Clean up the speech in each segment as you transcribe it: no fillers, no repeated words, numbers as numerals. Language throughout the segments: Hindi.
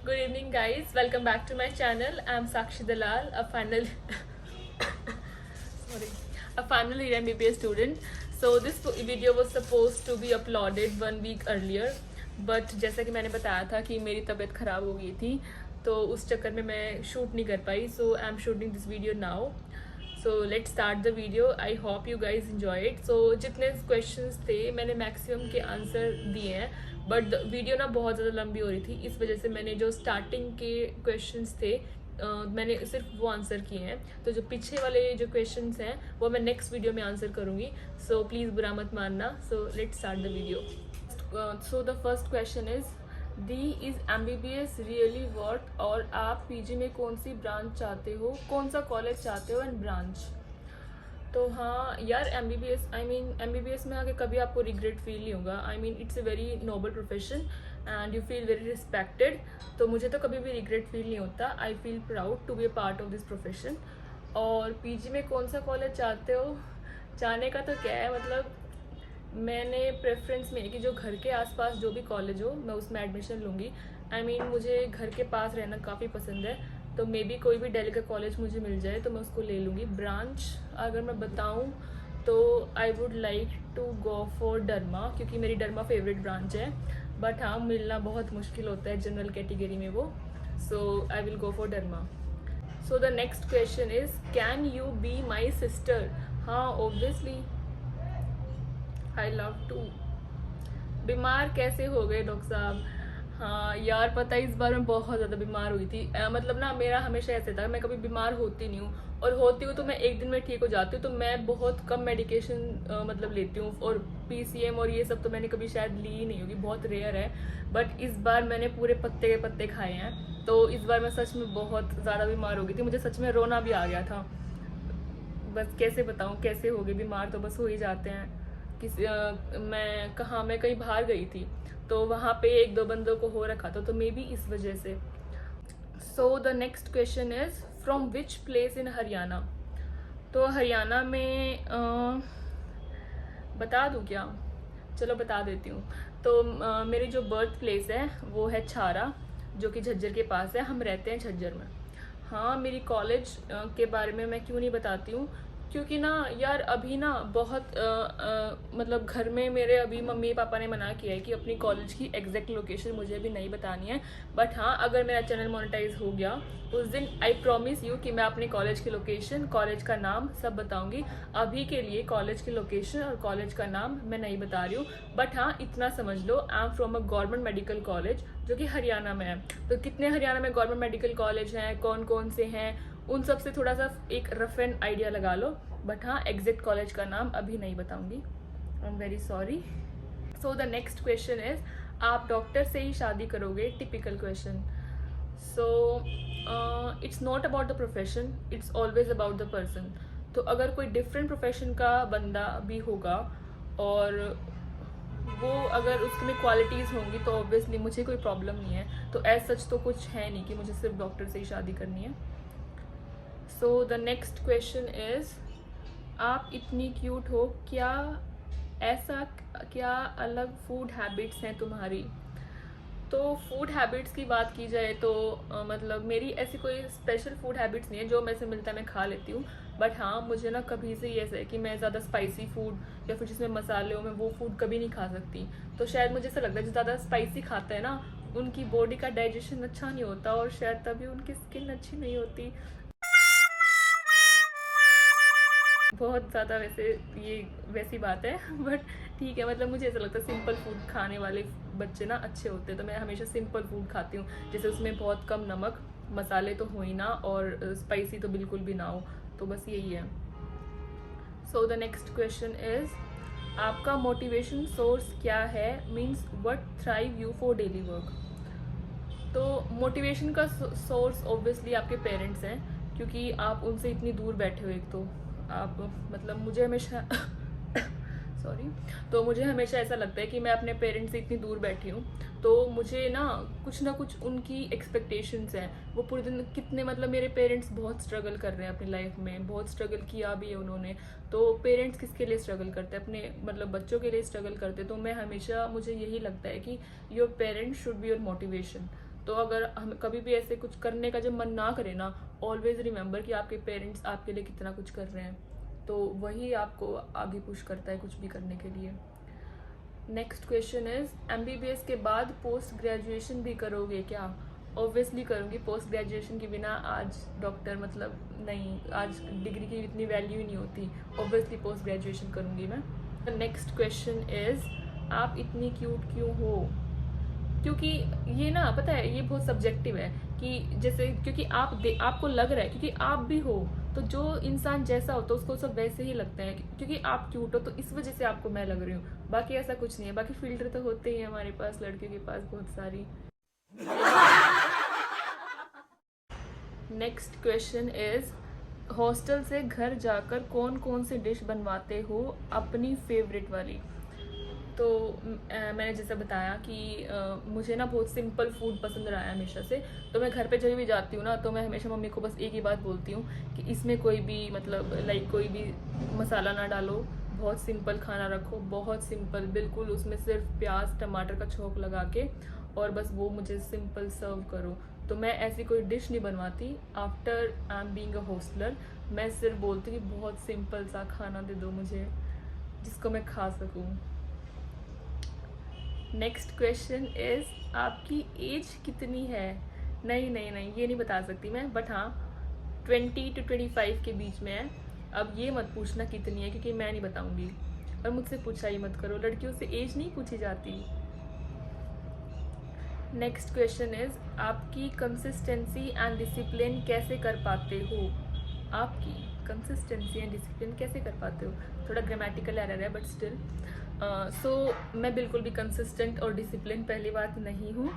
Good evening, guys. Welcome back to my channel. I'm Sakshi Dalal, sorry, a final year MBBS student. So this video was supposed to be uploaded 1 week earlier, but जैसा कि मैंने बताया था कि मेरी तबीयत ख़राब हो गई थी, तो उस चक्कर में मैं शूट नहीं कर पाई. So I'm shooting this video now. So let's start the video. I hope you guys enjoy it. So जितने questions थे मैंने maximum के आंसर दिए हैं, बट वीडियो ना बहुत ज़्यादा लंबी हो रही थी. इस वजह से मैंने जो स्टार्टिंग के क्वेश्चंस थे मैंने सिर्फ वो आंसर किए हैं. तो जो पीछे वाले जो क्वेश्चंस हैं वो मैं नेक्स्ट वीडियो में आंसर करूँगी. सो प्लीज़ बुरा मत मानना. So let's start the video. So the first question is D is MBBS really what, और आप PG में कौन सी ब्रांच चाहते हो, कौन सा कॉलेज चाहते हो एंड ब्रांच. तो हाँ यार, MBBS में आके कभी आपको रिग्रेट फील नहीं होगा. It's a very noble profession and you feel very respected. तो मुझे तो कभी भी रिग्रेट फील नहीं होता. I feel proud to be a part of this profession. और PG में कौन सा कॉलेज चाहते हो, चाहने का तो क्या है, मतलब मैंने प्रेफरेंस में है कि जो घर के आसपास जो भी कॉलेज हो मैं उसमें एडमिशन लूँगी. मुझे घर के पास रहना काफ़ी पसंद है. तो मे बी कोई भी दिल्ली का कॉलेज मुझे मिल जाए तो मैं उसको ले लूँगी. ब्रांच अगर मैं बताऊँ तो I would like to go for derma, क्योंकि मेरी डरमा फेवरेट ब्रांच है. बट हाँ, मिलना बहुत मुश्किल होता है जनरल कैटेगरी में वो. So I will go for derma. So the next question is can you be my sister. हाँ, ऑब्वियसली आई लव टू. बीमार कैसे हो गए डॉक्टर साहब. हाँ यार, पता है इस बार मैं बहुत ज़्यादा बीमार हुई थी. मतलब ना मेरा हमेशा ऐसे था, मैं कभी बीमार होती नहीं हूँ, और होती हूँ तो मैं एक दिन में ठीक हो जाती हूँ. तो मैं बहुत कम मेडिकेशन मतलब लेती हूँ, और PCM और ये सब तो मैंने कभी शायद ली ही नहीं होगी, बहुत रेयर है. बट इस बार मैंने पूरे पत्ते के पत्ते खाए हैं. तो इस बार मैं सच में बहुत ज़्यादा बीमार हो गई थी. मुझे सच में रोना भी आ गया था. बस कैसे बताऊँ कैसे हो गई बीमार, तो बस हो ही जाते हैं. मैं कहीं बाहर गई थी तो वहाँ पे एक दो बंदों को हो रखा था, तो मे बी इस वजह से. सो the next question is from which place in Haryana. तो हरियाणा में बता दूँ क्या, चलो बता देती हूँ. तो मेरी जो बर्थ प्लेस है वो है छारा, जो कि झज्जर के पास है. हम रहते हैं झज्जर में. हाँ, मेरी कॉलेज के बारे में मैं क्यों नहीं बताती हूँ, क्योंकि ना यार अभी ना बहुत मतलब घर में मेरे अभी मम्मी पापा ने मना किया है कि अपनी कॉलेज की एग्जैक्ट लोकेशन मुझे भी नहीं बतानी है. बट हाँ, अगर मेरा चैनल मोनेटाइज हो गया उस दिन आई प्रॉमिस यू कि मैं अपनी कॉलेज की लोकेशन, कॉलेज का नाम सब बताऊंगी. अभी के लिए कॉलेज की लोकेशन और कॉलेज का नाम मैं नहीं बता रही हूँ. बट हाँ, इतना समझ लो, I am from a government medical college जो कि हरियाणा में है. तो कितने हरियाणा में गवर्नमेंट मेडिकल कॉलेज हैं, कौन कौन से हैं, उन सब से थोड़ा सा एक रफ एंड आइडिया लगा लो. बट हाँ, एग्जैक्ट कॉलेज का नाम अभी नहीं बताऊंगी. I am very sorry. So the next question is आप डॉक्टर से ही शादी करोगे. Typical question. So it's not about the profession, it's always about the person. तो अगर कोई डिफरेंट प्रोफेशन का बंदा भी होगा और वो अगर उसमें क्वालिटीज़ होंगी तो ऑब्वियसली मुझे कोई प्रॉब्लम नहीं है. तो एज सच तो कुछ है नहीं कि मुझे सिर्फ डॉक्टर से ही शादी करनी है. सो द नेक्स्ट क्वेश्चन इज़ आप इतनी क्यूट हो, क्या ऐसा क्या अलग फूड हैबिट्स हैं तुम्हारी. तो फूड हैबिट्स की बात की जाए तो मतलब मेरी ऐसी कोई स्पेशल फूड हैबिट्स नहीं है. जो मेरे से मिलता है मैं खा लेती हूँ. बट हाँ, मुझे ना कभी से ये ऐसा है कि मैं ज़्यादा स्पाइसी फूड या फिर जिसमें मसाले हो मैं वो फूड कभी नहीं खा सकती. तो शायद मुझे ऐसा लगता है जो ज़्यादा स्पाइसी खाता है ना उनकी बॉडी का डाइजेशन अच्छा नहीं होता, और शायद तभी उनकी स्किन अच्छी नहीं होती. बहुत ज़्यादा ये वैसी बात है. बट ठीक है, मतलब मुझे ऐसा लगता है सिंपल फूड खाने वाले बच्चे ना अच्छे होते हैं. तो मैं हमेशा सिंपल फूड खाती हूँ, जैसे उसमें बहुत कम नमक, मसाले तो हो ही ना, और स्पाइसी तो बिल्कुल भी ना हो. तो बस यही है. सो द नेक्स्ट क्वेश्चन इज़ आपका मोटिवेशन सोर्स क्या है, means what thrive you for daily work. तो मोटिवेशन का सोर्स ऑब्वियसली आपके पेरेंट्स हैं, क्योंकि आप उनसे इतनी दूर बैठे हो. एक तो आप मतलब मुझे हमेशा सॉरी. तो मुझे हमेशा ऐसा लगता है कि मैं अपने पेरेंट्स से इतनी दूर बैठी हूँ, तो मुझे ना कुछ उनकी एक्सपेक्टेशंस हैं. वो पूरे दिन कितने, मतलब मेरे पेरेंट्स बहुत स्ट्रगल कर रहे हैं अपनी लाइफ में, बहुत स्ट्रगल किया भी है उन्होंने. तो पेरेंट्स किसके लिए स्ट्रगल करते हैं, अपने मतलब बच्चों के लिए स्ट्रगल करते हैं. तो मैं हमेशा, मुझे यही लगता है कि your parents should be your motivation. तो अगर हम कभी भी ऐसे कुछ करने का जब मन ना करे ना, ऑलवेज रिमेंबर कि आपके पेरेंट्स आपके लिए कितना कुछ कर रहे हैं, तो वही आपको आगे पुश करता है कुछ भी करने के लिए। नेक्स्ट क्वेश्चन इज, MBBS के बाद पोस्ट ग्रेजुएशन भी करोगे क्या? ऑब्वियसली करूँगी, पोस्ट ग्रेजुएशन के बिना आज डॉक्टर मतलब नहीं, आज डिग्री की इतनी वैल्यू ही नहीं होती। ऑब्वियसली पोस्ट ग्रेजुएशन करूँगी मैं। नेक्स्ट क्वेश्चन इज, आप इतनी क्यूट क्यों हो? क्योंकि ये ना पता है, ये बहुत सब्जेक्टिव है कि जैसे क्योंकि आपको लग रहा है क्योंकि आप भी हो, तो जो इंसान जैसा होता है उसको सब वैसे ही लगता है, क्योंकि आप क्यूट हो तो इस वजह से आपको मैं लग रही हूँ, बाकी ऐसा कुछ नहीं है। बाकी फिल्टर तो होते ही हैं हमारे पास, लड़कियों के पास बहुत सारी। नेक्स्ट क्वेश्चन इज, हॉस्टल से घर जाकर कौन कौन से डिश बनवाते हो अपनी फेवरेट वाली? तो मैंने जैसे बताया कि मुझे ना बहुत सिंपल फूड पसंद रहा है हमेशा से, तो मैं घर पे जब भी जाती हूँ ना तो मैं हमेशा मम्मी को बस एक ही बात बोलती हूँ कि इसमें कोई भी मतलब लाइक कोई भी मसाला ना डालो, बहुत सिंपल खाना रखो, बहुत सिंपल, बिल्कुल उसमें सिर्फ प्याज टमाटर का छौंक लगा के और बस वो मुझे सिंपल सर्व करो। तो मैं ऐसी कोई डिश नहीं बनवाती after I am being a hosteller. मैं सिर्फ बोलती हूँ कि बहुत सिंपल सा खाना दे दो मुझे जिसको मैं खा सकूँ। नेक्स्ट क्वेश्चन इज, आपकी एज कितनी है? नहीं नहीं नहीं, ये नहीं बता सकती मैं, बट हाँ 20 to 25 के बीच में है। अब ये मत पूछना कितनी है क्योंकि मैं नहीं बताऊंगी, और मुझसे पूछा ही मत करो, लड़कियों से एज नहीं पूछी जाती। नेक्स्ट क्वेश्चन इज, आपकी कंसिस्टेंसी एंड डिसिप्लिन कैसे कर पाते हो? आपकी कंसिस्टेंसी एंड डिसिप्लिन कैसे कर पाते हो? थोड़ा ग्रामेटिकल एरर है बट स्टिल। सो मैं बिल्कुल भी कंसिस्टेंट और डिसिप्लिन पहली बात नहीं हूँ,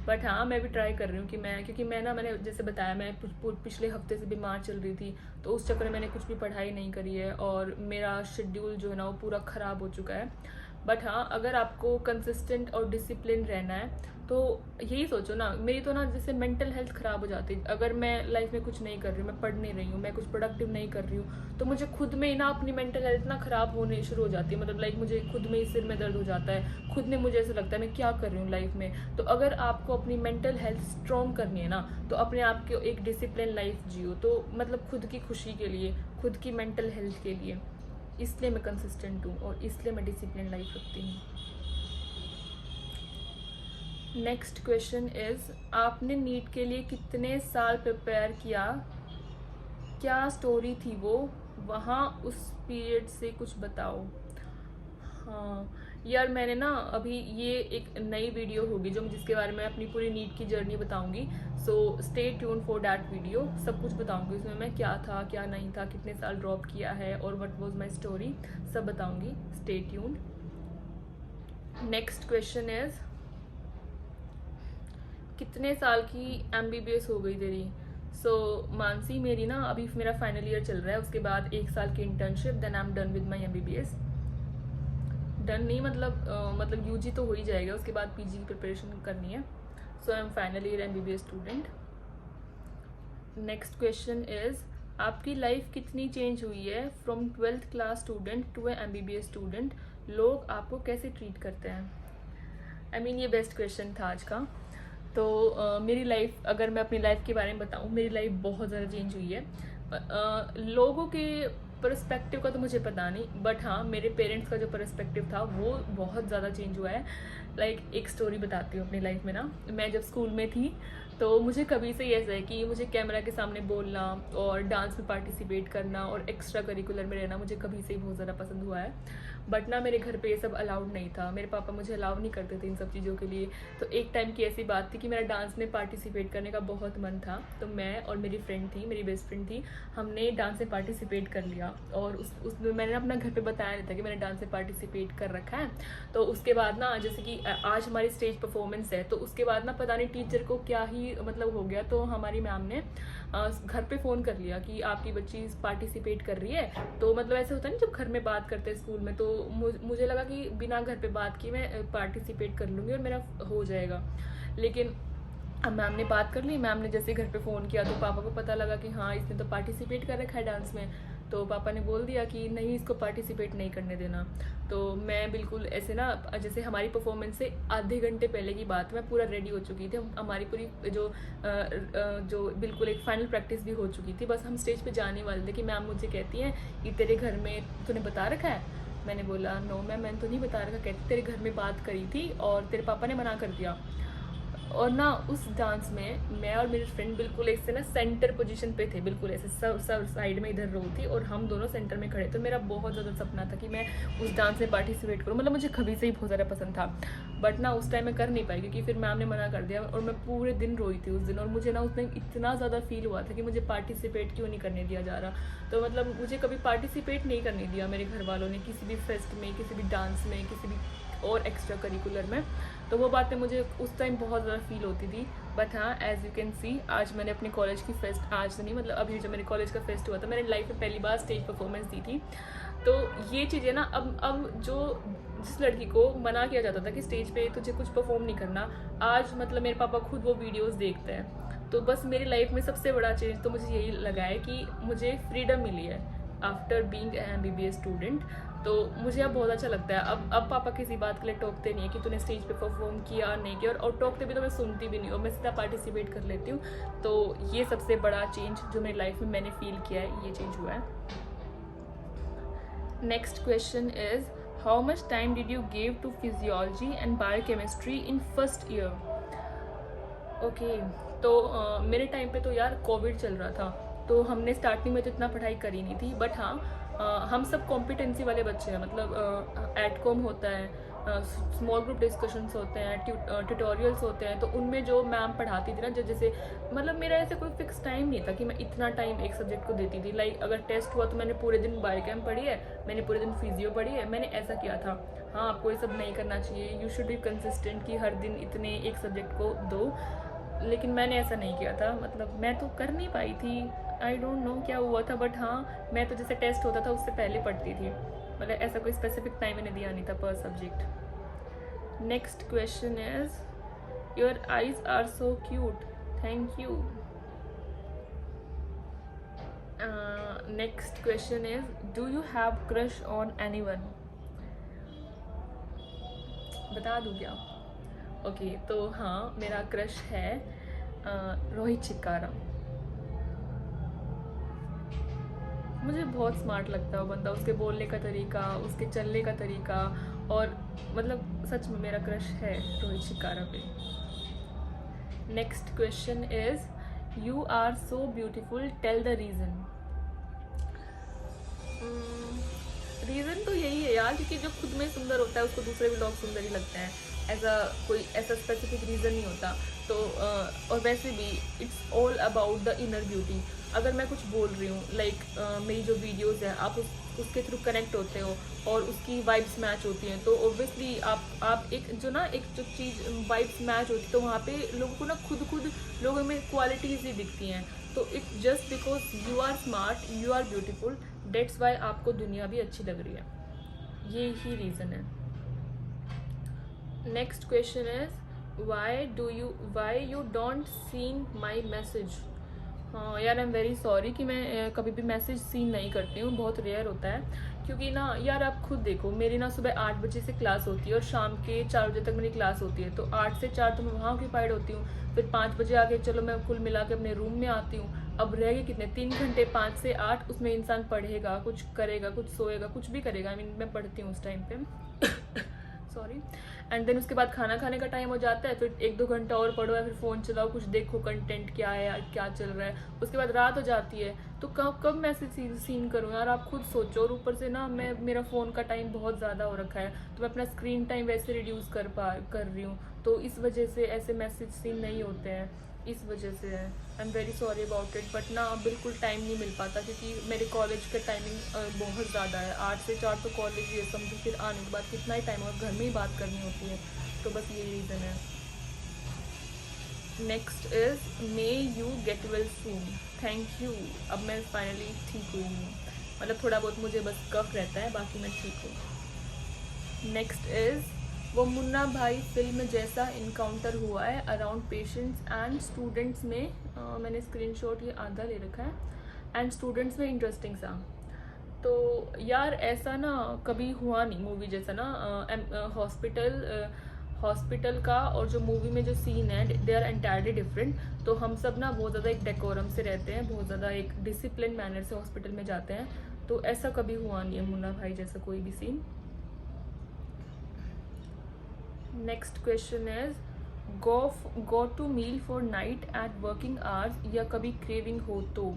बट हाँ मैं भी ट्राई कर रही हूँ कि क्योंकि मैंने जैसे बताया मैं पिछले हफ्ते से बीमार चल रही थी, तो उस चक्कर में मैंने कुछ भी पढ़ाई नहीं करी है और मेरा शेड्यूल जो है ना वो पूरा ख़राब हो चुका है। बट हाँ अगर आपको कंसिस्टेंट और डिसिप्लिन रहना है तो यही सोचो ना, मेरी तो ना जैसे मेंटल हेल्थ ख़राब हो जाती है अगर मैं लाइफ में कुछ नहीं कर रही हूँ, मैं पढ़ नहीं रही हूँ, मैं कुछ प्रोडक्टिव नहीं कर रही हूँ, तो मुझे खुद में ही ना अपनी मेंटल हेल्थ ना ख़राब होने शुरू हो जाती है। मतलब लाइक मुझे खुद में ही सिर में दर्द हो जाता है, खुद में मुझे ऐसा लगता है मैं क्या कर रही हूँ लाइफ में। तो अगर आपको अपनी मेंटल हेल्थ स्ट्रॉन्ग करनी है ना, तो अपने आप को एक डिसिप्लिन लाइफ जियो, तो मतलब खुद की खुशी के लिए, खुद की मेंटल हेल्थ के लिए। इसलिए मैं कंसिस्टेंट हूँ और इसलिए मैं डिसिप्लिन लाइफ रखती हूँ। नेक्स्ट क्वेश्चन इज, आपने नीट के लिए कितने साल प्रिपेयर किया? क्या स्टोरी थी वो वहाँ उस पीरियड से कुछ बताओ। हाँ यार, मैंने ना अभी ये एक नई वीडियो होगी जो जिसके बारे में अपनी पूरी नीट की जर्नी बताऊंगी। So stay tune for that video, सब कुछ बताऊंगी उसमें, मैं क्या था क्या नहीं था, कितने साल ड्रॉप किया है और व्हाट वाज माय स्टोरी, सब बताऊंगी। Stay tune. Next question is, कितने साल की MBBS हो गई तेरी? सो मानसी, मेरी ना अभी मेरा फाइनल ईयर चल रहा है, उसके बाद 1 साल की internship, then I am done with my MBBS। Done नहीं मतलब UG तो हो ही जाएगा, उसके बाद PG की प्रिपरेशन करनी है। So I am final year MBBS student. Next question is, आपकी लाइफ कितनी चेंज हुई है from 12th class student to MBBS student? लोग आपको कैसे ट्रीट करते हैं? आई मीन ये बेस्ट क्वेश्चन था आज का। तो मेरी लाइफ, अगर मैं अपनी लाइफ के बारे में बताऊँ, मेरी लाइफ बहुत ज़्यादा चेंज हुई है। लोगों के पर्सपेक्टिव का तो मुझे पता नहीं, बट हाँ मेरे पेरेंट्स का जो पर्सपेक्टिव था वो बहुत ज़्यादा चेंज हुआ है। लाइक एक स्टोरी बताती हूँ अपनी लाइफ में ना, मैं जब स्कूल में थी तो मुझे कभी से ही ऐसा है कि मुझे कैमरा के सामने बोलना और डांस में पार्टिसिपेट करना और एक्स्ट्रा करिकुलर में रहना मुझे कभी से ही बहुत ज़्यादा पसंद हुआ है। बट ना मेरे घर पे ये सब अलाउड नहीं था, मेरे पापा मुझे अलाउ नहीं करते थे इन सब चीज़ों के लिए। तो एक टाइम की ऐसी बात थी कि मेरा डांस में पार्टिसिपेट करने का बहुत मन था, तो मैं और मेरी फ्रेंड थी, मेरी बेस्ट फ्रेंड थी, हमने डांस में पार्टिसिपेट कर लिया। और उसमें मैंने अपना घर पे बताया नहीं था कि मैंने डांस में पार्टिसिपेट कर रखा है। तो उसके बाद ना, जैसे कि आज हमारी स्टेज परफॉर्मेंस है, तो उसके बाद ना पता नहीं टीचर को क्या ही मतलब हो गया, तो हमारी मैम ने घर पे फ़ोन कर लिया कि आपकी बच्ची पार्टिसिपेट कर रही है। तो मतलब ऐसे होता है ना जब घर में बात करते हैं स्कूल में, तो मुझे लगा कि बिना घर पे बात किए मैं पार्टिसिपेट कर लूँगी और मेरा हो जाएगा। लेकिन अब मैम ने बात कर ली, मैम ने जैसे घर पे फ़ोन किया तो पापा को पता लगा कि हाँ इसने तो पार्टिसिपेट कर रखा है डांस में। तो पापा ने बोल दिया कि नहीं, इसको पार्टिसिपेट नहीं करने देना। तो मैं बिल्कुल ऐसे ना, जैसे हमारी परफॉर्मेंस से आधे घंटे पहले की बात, मैं पूरा रेडी हो चुकी थी, हमारी पूरी जो बिल्कुल एक फाइनल प्रैक्टिस भी हो चुकी थी, बस हम स्टेज पे जाने वाले थे कि मैम मुझे कहती हैं कि तेरे घर में तूने बता रखा है। मैंने बोला नो मैम, मैंने तो नहीं बता रखा। कहती तेरे घर में बात करी थी और तेरे पापा ने मना कर दिया। और ना उस डांस में मैं और मेरी फ्रेंड बिल्कुल एक से ना सेंटर पोजीशन पे थे, बिल्कुल ऐसे सब साइड में इधर रो थी और हम दोनों सेंटर में खड़े। तो मेरा बहुत ज़्यादा सपना था कि मैं उस डांस में पार्टिसिपेट करूँ, मतलब मुझे कभी से ही बहुत ज़्यादा पसंद था, बट ना उस टाइम मैं कर नहीं पाई क्योंकि फिर मैम ने मना कर दिया और मैं पूरे दिन रोई थी उस दिन। और मुझे ना उस दिन इतना ज़्यादा फील हुआ था कि मुझे पार्टिसिपेट क्यों नहीं करने दिया जा रहा। तो मतलब मुझे कभी पार्टिसिपेट नहीं करने दिया मेरे घर वालों ने किसी भी फेस्ट में, किसी भी डांस में, किसी भी और एक्स्ट्रा करिकुलर में। तो वो बातें मुझे उस टाइम बहुत ज़्यादा फील होती थी। बट हाँ, एज़ यू कैन सी, आज मैंने अपने कॉलेज की फेस्ट, आज तो नहीं मतलब अभी जब मेरे कॉलेज का फेस्ट हुआ था, मैंने लाइफ में पहली बार स्टेज परफॉर्मेंस दी थी। तो ये चीज़ें ना अब जो जिस लड़की को मना किया जाता था कि स्टेज पे तुझे कुछ परफॉर्म नहीं करना, आज मतलब मेरे पापा खुद वो वीडियोस देखते हैं। तो बस मेरी लाइफ में सबसे बड़ा चेंज तो मुझे यही लगा है कि मुझे फ्रीडम मिली है after being an MBBS student. तो मुझे अब बहुत अच्छा लगता है। अब पापा किसी बात के लिए टोकते नहीं है कि तूने स्टेज पे परफॉर्म किया नहीं किया, और टोकते भी तो मैं सुनती भी नहीं हूँ, मैं सीधा पार्टिसिपेट कर लेती हूँ। तो ये सबसे बड़ा चेंज जो मेरी लाइफ में मैंने फील किया है, ये चेंज हुआ है। Next question is how much time did you give to physiology and biochemistry in first year? Okay, तो मेरे टाइम पे तो यार कोविड चल रहा था, तो हमने स्टार्टिंग में तो इतना पढ़ाई करी नहीं थी। बट हाँ, हम सब कॉम्पिटेंसी वाले बच्चे हैं, मतलब एडकॉम होता है, स्मॉल ग्रुप डिस्कशंस होते हैं, ट्यूटोरियल्स होते हैं। तो उनमें जो मैम पढ़ाती थी ना, जैसे मतलब मेरा ऐसे कोई फिक्स टाइम नहीं था कि मैं इतना टाइम एक सब्जेक्ट को देती थी। लाइक अगर टेस्ट हुआ तो मैंने पूरे दिन बायोकेम पढ़ी है, मैंने पूरे दिन फिजियो पढ़ी है, मैंने ऐसा किया था। हाँ, आपको ये सब नहीं करना चाहिए, यू शुड बी कंसिस्टेंट कि हर दिन इतने एक सब्जेक्ट को दो। लेकिन मैंने ऐसा नहीं किया था, मतलब मैं तो कर नहीं पाई थी, आई डोंट नो क्या हुआ था। बट हाँ, मैं तो जैसे टेस्ट होता था उससे पहले पढ़ती थी, मतलब ऐसा कोई स्पेसिफिक टाइम मैंने दिया नहीं था पर subject. Next question is your eyes are so cute, thank you. Next question is do you have crush on anyone? बता दूँ क्या? ओके, तो हाँ, मेरा क्रश है रोहित चिक्कारा। मुझे बहुत स्मार्ट लगता है वो बंदा, उसके बोलने का तरीका, उसके चलने का तरीका, और मतलब सच में मेरा क्रश है रोहित चिक्कारा पे। Next question is you are so beautiful, tell the reason. Reason तो यही है यार, क्योंकि जो खुद में सुंदर होता है उसको दूसरे भी लोग सुंदर ही लगते हैं। ऐसा कोई ऐसा स्पेसिफिक रीज़न नहीं होता। तो और वैसे भी it's all about the inner beauty. अगर मैं कुछ बोल रही हूँ, लाइक मेरी जो वीडियोज़ हैं, आप उसके थ्रू कनेक्ट होते हो और उसकी वाइब्स मैच होती हैं, तो ऑब्वियसली आप एक जो चीज़ वाइब्स मैच होती है, तो वहाँ पे लोगों को ना खुद लोगों में क्वालिटीज़ ही दिखती हैं। तो it's just because you are smart, you are beautiful, that's why आपको दुनिया भी अच्छी लग रही है। ये ही रीज़न है। Next question is why you don't seen my message? हाँ यार, आई एम वेरी सॉरी कि मैं कभी भी मैसेज सीन नहीं करती हूँ, बहुत रेयर होता है। क्योंकि ना यार, आप खुद देखो, मेरी ना सुबह 8 बजे से क्लास होती है और शाम के 4 बजे तक मेरी क्लास होती है। तो 8 से 4 तो मैं वहाँ ऑक्यूपाइड होती हूँ, फिर 5 बजे आके चलो मैं कुल मिला के अपने रूम में आती हूँ। अब रह गए कितने 3 घंटे, 5 से 8, उसमें इंसान पढ़ेगा, कुछ करेगा, कुछ सोएगा, कुछ भी करेगा। मैं पढ़ती हूँ उस टाइम पे सॉरी। एंड देन उसके बाद खाना खाने का टाइम हो जाता है, फिर 1-2 घंटा और पढ़ो या फिर फ़ोन चलाओ, कुछ देखो कंटेंट क्या है या क्या चल रहा है। उसके बाद रात हो जाती है, तो कब मैसेज सीन करूँ यार, आप खुद सोचो। और ऊपर से ना मेरा फ़ोन का टाइम बहुत ज़्यादा हो रखा है, तो मैं अपना स्क्रीन टाइम वैसे रिड्यूस कर रही हूँ, तो इस वजह से ऐसे मैसेज सीन नहीं होते हैं, इस वजह से है। I am very sorry about it. But ना बिल्कुल टाइम नहीं मिल पाता, क्योंकि मेरे कॉलेज का टाइमिंग बहुत ज़्यादा है, 8 से 4 तो कॉलेज ये समझो, फिर आने के बाद कितना ही टाइम और घर में ही बात करनी होती है। तो बस यही रीज़न है। Next is may you get well soon, thank you. अब मैं फाइनली ठीक हुई हूँ, मतलब थोड़ा बहुत मुझे बस कफ रहता है, बाकी मैं ठीक हूँ। नेक्स्ट इज़ वो मुन्ना भाई फिल्म जैसा इनकाउंटर हुआ है अराउंड पेशेंट्स एंड स्टूडेंट्स में। मैंने स्क्रीनशॉट ये आधा ले रखा है, एंड स्टूडेंट्स में इंटरेस्टिंग सा। तो यार ऐसा ना कभी हुआ नहीं मूवी जैसा ना। हॉस्पिटल का और जो मूवी में जो सीन है दे आर एंटायरली डिफरेंट। तो हम सब ना बहुत ज़्यादा एक डेकोरम से रहते हैं, बहुत ज़्यादा एक डिसिप्लिन मैनर से हॉस्पिटल में जाते हैं। तो ऐसा कभी हुआ नहीं है मुन्ना भाई जैसा कोई भी scene. Next question is go to meal for night at working hours या कभी क्रेविंग हो तो।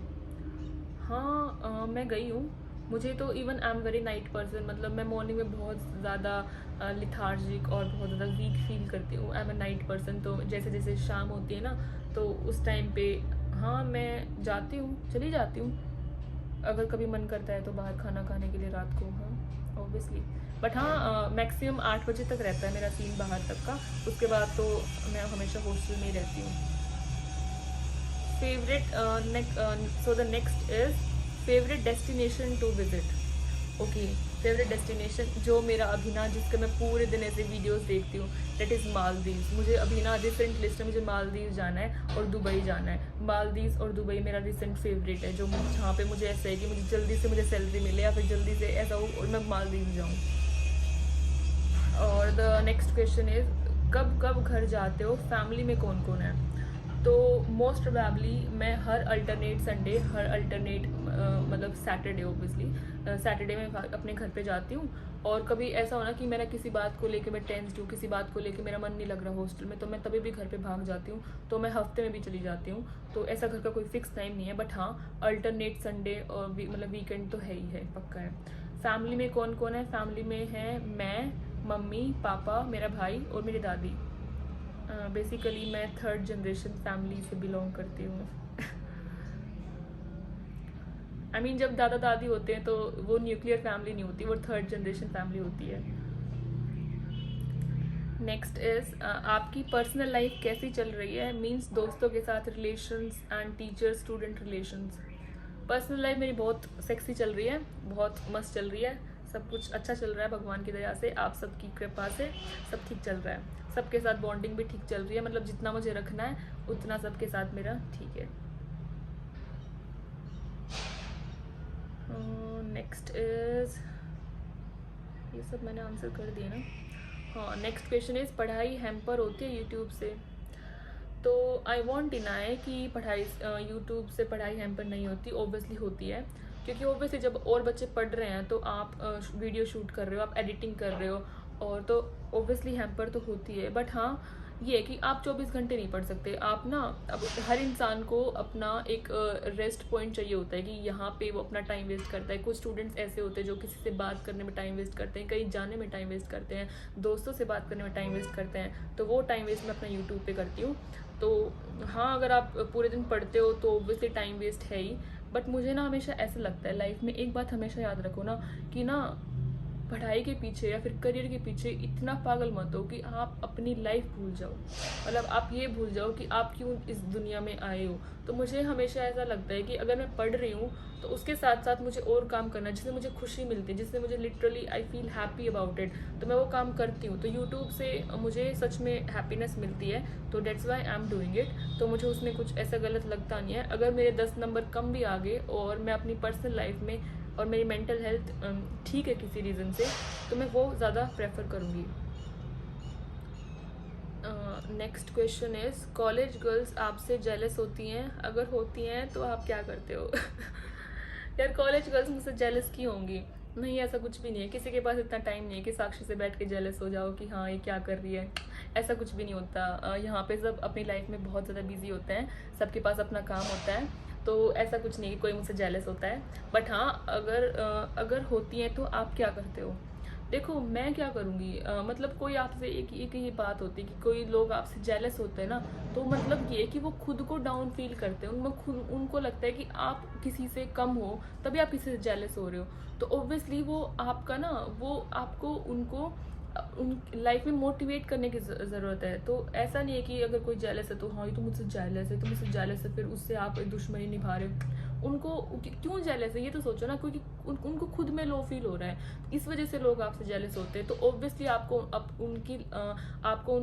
हाँ मैं गई हूँ। मुझे तो even I am very night person, मतलब मैं मॉर्निंग में बहुत ज़्यादा लिथार्जिक और बहुत ज़्यादा वीक फील करती हूँ। I am a night person. तो जैसे जैसे शाम होती है ना तो उस टाइम पे हाँ मैं जाती हूँ, चली जाती हूँ अगर कभी मन करता है तो बाहर खाना खाने के लिए रात को। हाँ ऑब्वियसली। बट हाँ मैक्सिमम 8 बजे तक रहता है मेरा सीन बाहर तक का। उसके बाद तो मैं हमेशा हॉस्टल में ही रहती हूँ। So the next is favourite destination to visit. Okay, favourite destination जो मेरा अभी ना जिसके मैं पूरे दिन ऐसे वीडियोस देखती हूँ दैट इज़ मालदीव्स। मुझे अभी ना रिसेंट लिस्ट में मुझे मालदीव्स जाना है और दुबई जाना है। मालदीव्स और दुबई मेरा रिसेंट फेवरेट है, जो जहाँ पे मुझे ऐसा है कि मुझे जल्दी से मुझे सैलरी मिले या फिर जल्दी से ऐसा हो और मैं मालदीव्स जाऊँ। और द नेक्स्ट क्वेश्चन इज कब कब घर जाते हो, फैमिली में कौन कौन है। तो मोस्ट प्रोबेबली मैं हर अल्टरनेट संडे, हर अल्टरनेट मतलब सैटरडे, ओबियसली सैटरडे में अपने घर पे जाती हूँ। और कभी ऐसा होना कि मेरा किसी बात को लेके मैं टेंस्ड हूँ, किसी बात को लेके मेरा मन नहीं लग रहा हॉस्टल में, तो मैं तभी भी घर पे भाग जाती हूँ। तो मैं हफ्ते में भी चली जाती हूँ। तो ऐसा घर का कोई फिक्स टाइम नहीं है, बट हाँ अल्टरनेट संडे और मतलब वीकेंड तो है ही है, पक्का है। फैमिली में कौन कौन है, फैमिली में है मैं, मम्मी पापा, मेरा भाई और मेरी दादी। बेसिकली मैं थर्ड जनरेशन फैमिली से बिलोंग करती हूँ। आई मीन जब दादा दादी होते हैं तो वो न्यूक्लियर फैमिली नहीं होती, वो थर्ड जनरेशन फैमिली होती है। नेक्स्ट इज आपकी पर्सनल लाइफ कैसी चल रही है, मीन्स दोस्तों के साथ relations and teacher student relations. Personal life मेरी बहुत सेक्सी चल रही है, बहुत मस्त चल रही है, सब कुछ अच्छा चल रहा है भगवान की दया से, आप सबकी कृपा से सब ठीक चल रहा है। सबके साथ बॉन्डिंग भी ठीक चल रही है, मतलब जितना मुझे रखना है उतना सबके साथ मेरा ठीक है। नेक्स्ट इज ये सब मैंने आंसर कर दिया ना। हाँ नेक्स्ट क्वेश्चन इज पढ़ाई हैम्पर होती है यूट्यूब से। तो आई वॉन्ट डिनाई कि पढ़ाई यूट्यूब से पढ़ाई हैम्पर नहीं होती, ओबियसली होती है। क्योंकि ओबियसली जब और बच्चे पढ़ रहे हैं तो आप वीडियो शूट कर रहे हो, आप एडिटिंग कर रहे हो, और तो ओबियसली हैम्पर तो होती है। बट हाँ ये है कि आप 24 घंटे नहीं पढ़ सकते। आप ना अब हर इंसान को अपना एक रेस्ट पॉइंट चाहिए होता है कि यहाँ पे वो अपना टाइम वेस्ट करता है। कुछ स्टूडेंट्स ऐसे होते हैं जो किसी से बात करने में टाइम वेस्ट करते हैं, कहीं जाने में टाइम वेस्ट करते हैं, दोस्तों से बात करने में टाइम वेस्ट करते हैं। तो वो टाइम वेस्ट मैं अपना यूट्यूब पे करती हूँ। तो हाँ अगर आप पूरे दिन पढ़ते हो तो ऑब्वियसली टाइम वेस्ट है ही। बट मुझे ना हमेशा ऐसा लगता है लाइफ में, एक बात हमेशा याद रखो ना कि ना पढ़ाई के पीछे या फिर करियर के पीछे इतना पागल मत हो कि आप अपनी लाइफ भूल जाओ। मतलब आप ये भूल जाओ कि आप क्यों इस दुनिया में आए हो। तो मुझे हमेशा ऐसा लगता है कि अगर मैं पढ़ रही हूँ तो उसके साथ साथ मुझे और काम करना है जिससे मुझे खुशी मिलती है, जिससे मुझे literally I feel happy about it, तो मैं वो काम करती हूँ। तो यूट्यूब से मुझे सच में हैप्पीनेस मिलती है, तो that's why I am doing it. तो मुझे उसमें कुछ ऐसा गलत लगता नहीं है। अगर मेरे 10 नंबर कम भी आ गए और मैं अपनी पर्सनल लाइफ में और मेरी मेंटल हेल्थ ठीक है किसी रीज़न से, तो मैं वो ज़्यादा प्रेफर करूँगी। Next question is college girls आपसे जेलस होती हैं, अगर होती हैं तो आप क्या करते हो। यार कॉलेज गर्ल्स मुझसे जेलस क्यों होंगी, नहीं ऐसा कुछ भी नहीं है। किसी के पास इतना टाइम नहीं है कि साक्षी से बैठ के जेलस हो जाओ कि हाँ ये क्या कर रही है, ऐसा कुछ भी नहीं होता। यहाँ पे सब अपनी लाइफ में बहुत ज़्यादा बिजी होते हैं, सबके पास अपना काम होता है, तो ऐसा कुछ नहीं कि कोई मुझसे जेलस होता है। बट हाँ अगर होती हैं तो आप क्या करते हो। देखो मैं क्या करूँगी, मतलब कोई आपसे एक ये बात होती है कि कोई लोग आपसे जेलस होते हैं ना, तो मतलब ये कि वो खुद को डाउन फील करते हैं, उनको लगता है कि आप किसी से कम हो तभी आप किसी से जेलस हो रहे हो। तो ऑब्वियसली वो आपका ना वो आपको उनको उन लाइफ में मोटिवेट करने की ज़रूरत है। तो ऐसा नहीं है कि अगर कोई जेलस है तो हाँ ये तो मुझसे जेलस है, तो मुझसे जेलस है, फिर उससे आप दुश्मनी निभा रहे हो। उनको क्यों जेलस है ये तो सोचो ना, क्योंकि उनको खुद में लो फील हो रहा है, इस वजह से लोग आपसे जेलस होते हैं। तो ऑब्वियसली आपको आपको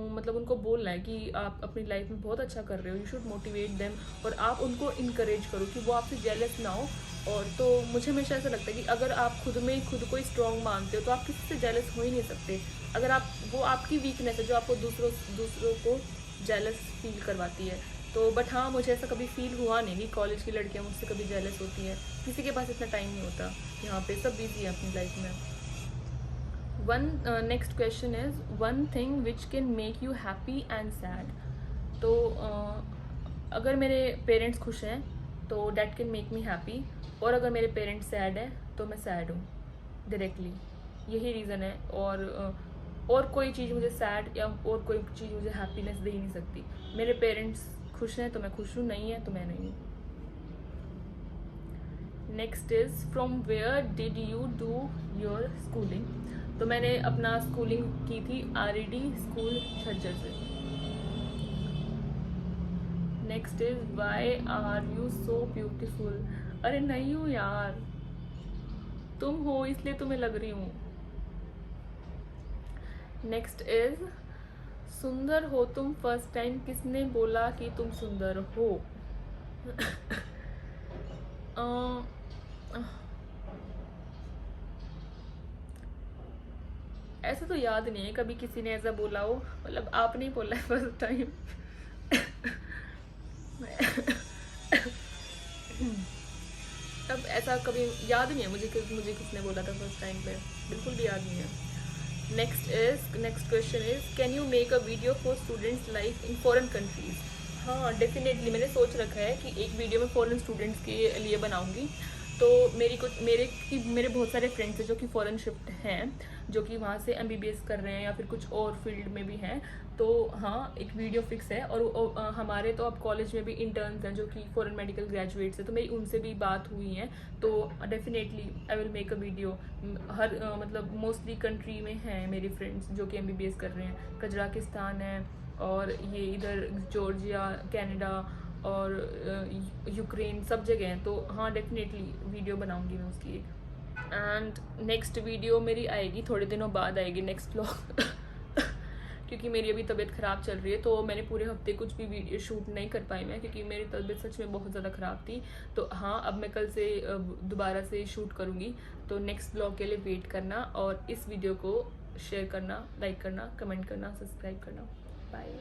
मतलब उनको बोलना है कि आप अपनी लाइफ में बहुत अच्छा कर रहे हो, यू शुड मोटिवेट देम, और आप उनको इनकरेज करो कि वो आपसे जेलस ना हो। और तो मुझे हमेशा ऐसा लगता है कि अगर आप खुद में खुद को स्ट्रॉन्ग मानते हो तो आप किसी से जेलस हो ही नहीं सकते। अगर आप, वो आपकी वीकनेस है जो आपको दूसरों को जेलस फील करवाती है। तो बट हाँ, मुझे ऐसा कभी फील हुआ नहीं कि कॉलेज की लड़कियां मुझसे कभी जेलस होती हैं। किसी के पास इतना टाइम नहीं होता, यहाँ पे सब बिजी है अपनी लाइफ में। Next question is one thing which can make you happy and sad. तो अगर मेरे पेरेंट्स खुश हैं तो that can make me happy, और अगर मेरे पेरेंट्स सैड हैं तो मैं सैड हूँ डायरेक्टली, यही रीज़न है। और कोई चीज़ मुझे सैड या और कोई चीज़ मुझे हैप्पीनेस दे ही नहीं सकती। मेरे पेरेंट्स खुश हैं तो मैं खुश हूँ, नहीं है तो मैं नहीं हूँ। Next is from where did you do your schooling. तो मैंने अपना स्कूलिंग की थी RED स्कूल झज्जर से। Next is why are you so beautiful. अरे नहीं हूँ यार, तुम हो इसलिए तुम्हें लग रही हूँ। नेक्स्ट इज सुंदर हो तुम फर्स्ट टाइम किसने बोला कि तुम सुंदर हो। ऐसा तो याद नहीं है कभी किसी ने ऐसा बोला हो, मतलब आपने ही बोला है फर्स्ट टाइम। तब ऐसा कभी याद नहीं है मुझे किसने बोला था फर्स्ट टाइम पे, बिल्कुल भी याद नहीं है। Next question is can you make a video for students life in foreign countries. हाँ डेफिनेटली, मैंने सोच रखा है कि एक वीडियो में फॉरेन स्टूडेंट्स के लिए बनाऊंगी। तो मेरे बहुत सारे फ्रेंड्स हैं जो कि फॉरेन शिफ्ट हैं, जो कि वहाँ से MBBS कर रहे हैं या फिर कुछ और फील्ड में भी हैं। तो हाँ, एक वीडियो फिक्स है। और हमारे तो अब कॉलेज में भी इंटर्न्स हैं जो कि फॉरेन मेडिकल ग्रेजुएट्स हैं, तो मेरी उनसे भी बात हुई है। तो definitely I will make a video. मतलब मोस्टली कंट्री में हैं मेरे फ्रेंड्स जो कि MBBS कर रहे हैं, कजाकिस्तान है, और ये इधर जॉर्जिया, कनाडा और यूक्रेन, सब जगह हैं। तो हाँ डेफिनेटली वीडियो बनाऊंगी मैं उसकी एक। एंड नेक्स्ट वीडियो मेरी आएगी थोड़े दिनों बाद आएगी, नेक्स्ट व्लॉग। क्योंकि मेरी अभी तबीयत ख़राब चल रही है, तो मैंने पूरे हफ्ते कुछ भी वीडियो शूट नहीं कर पाई मैं, क्योंकि मेरी तबीयत सच में बहुत ज़्यादा ख़राब थी। तो हाँ, अब मैं कल से दोबारा से शूट करूँगी। तो नेक्स्ट व्लॉग के लिए वेट करना, और इस वीडियो को शेयर करना, लाइक करना, कमेंट करना, सब्सक्राइब करना। बाय।